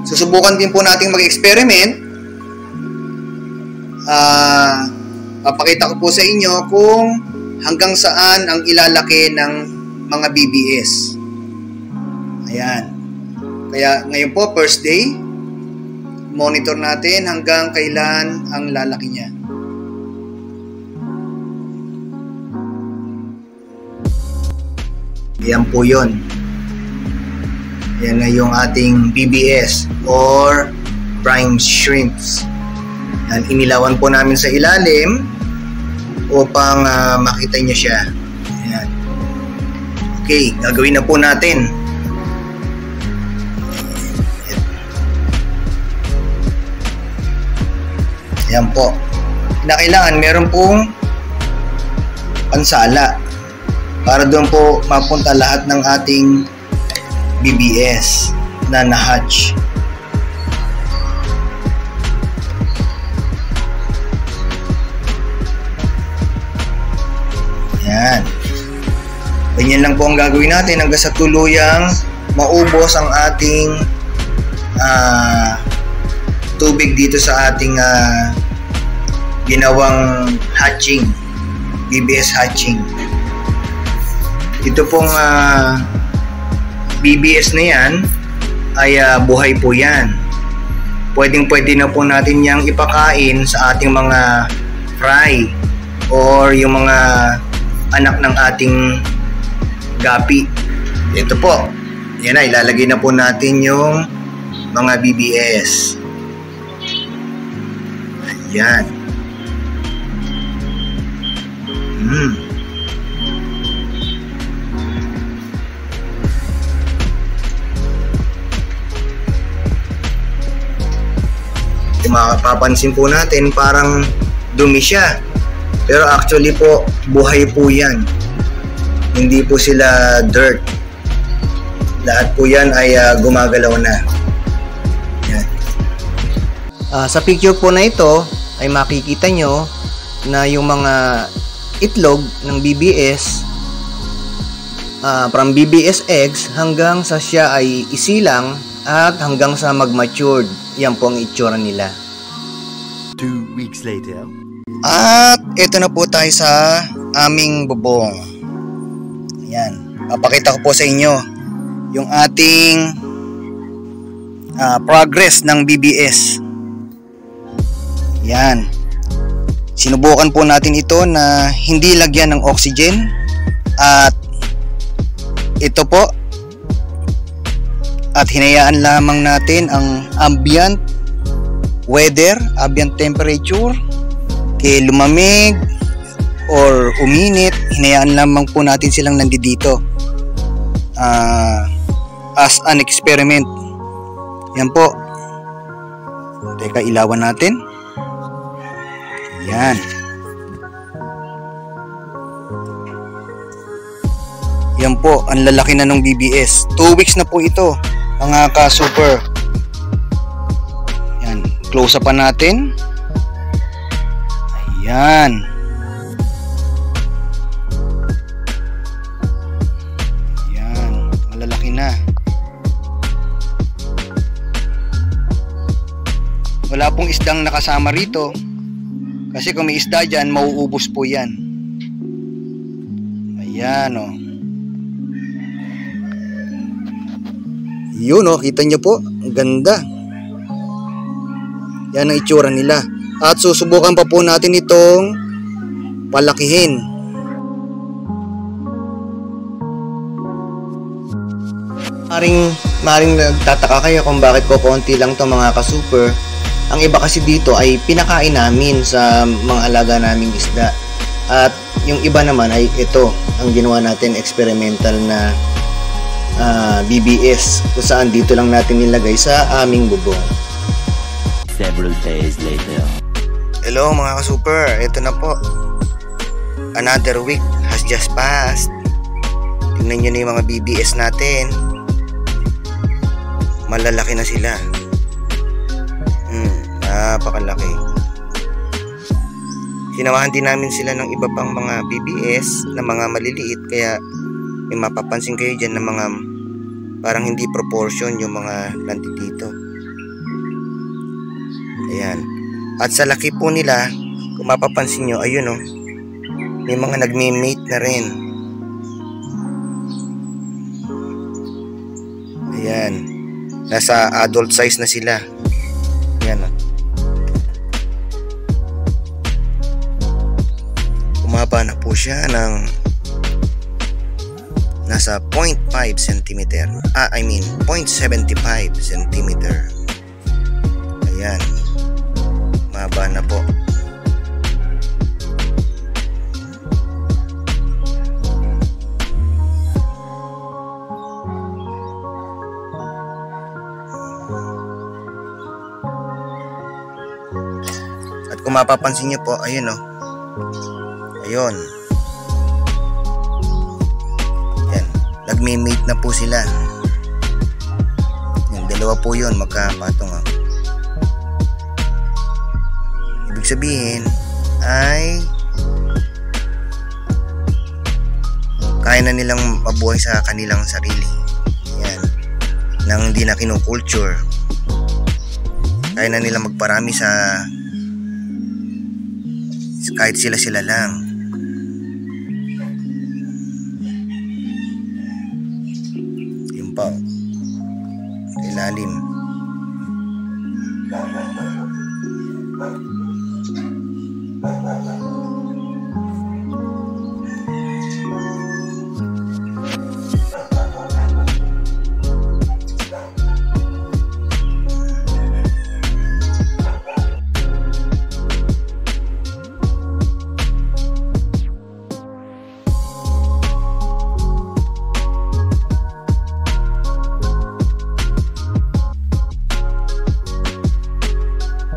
susubukan din po nating mag-experiment. Papakita ko po sa inyo kung hanggang saan ang ilalaki ng mga BBS. Ayan. Kaya ngayon po, first day, monitor natin hanggang kailan ang lalaki niya. Ayan po yun. Ayan na yung ating BBS or prime shrimps. Yan, inilawan po namin sa ilalim upang makita nyo siya. Ayan. Okay, gagawin na po natin. Ayan po. Kailangan meron pong pansala para doon po mapunta lahat ng ating BBS na na-hatch. Yan. Ganyan lang po ang gagawin natin hanggang sa tuluyang maubos ang ating tubig dito sa ating ginawang hatching, BBS hatching. Ito pong BBS na yan ay buhay po yan. Pwede na po natin yang ipakain sa ating mga fry or yung mga anak ng ating gapi. Ito po, yan na, ilalagay na po natin yung mga BBS. Ayan. Mapapansin po natin parang dumi siya, pero actually po buhay po yan, hindi po sila dirt, lahat po yan ay gumagalaw na. Yan. Sa picture po na ito ay makikita nyo na yung mga itlog ng BBS from BBS eggs hanggang sa siya ay isilang at hanggang sa mag-matured. Yan po ang itsura nila. 2 weeks later. At ito na po tayo sa aming bubong. Ayan. Papakita ko po sa inyo yung ating progress ng BBS. Ayan. Sinubukan po natin ito na hindi lagyan ng oxygen. At ito po. At hinayaan lamang natin ang ambient weather, ambient temperature, kaya lumamig or uminit, hinayaan lamang po natin silang nandito as an experiment. Yan po. Teka, ilawan natin. Yan. Yan po, ang lalaki na ng BBS. 2 weeks na po ito, mga ka-super. Yan, close up pa natin. Ayan. Ayan, malalaki na. Wala pong isdang nakasama rito. Kasi kung may isda dyan, mauubos po yan. Ayan o. Yun o, kita nyo po. Ang ganda. Yan ang itsura nila. At susubukan pa po natin itong palakihin. Maring nagtataka kayo kung bakit ko konti lang to mga ka-super. Ang iba kasi dito ay pinakain namin sa mga alaga naming isda. At yung iba naman ay ito, ang ginawa natin experimental na BBS, kung saan dito lang natin nilagay sa aming bubong. Several days later. Hello mga ka-super, ito na po. Another week has just passed. Tingnan nyo na yung mga BBS natin. Malalaki na sila. Napakalaki. Sinawahan din namin sila ng iba pang mga BBS na mga maliliit, kaya may mapapansin kayo dyan na mga parang hindi proportion yung mga nandito. Ayan. At sa laki po nila, kung mapapansin nyo, ayun oh, may mga nagme-mate na rin. Ayan. Nasa adult size na sila. Ayan oh. Kumaba na po siya ng nasa 0.5 cm. 0.75 cm. Ayan. Kumaba na po. At kung mapapansin nyo po, ayun oh. Ayun. Yan. Nagme-mate na po sila. Yung dalawa po yun, magkapatong oh. Ibig sabihin ay kaya na nilang mabuhay sa kanilang sarili. Yan. Nang hindi na kinukulture. Kaya na nilang magparami sa kahit sila lang. Yun pa. Ilalim.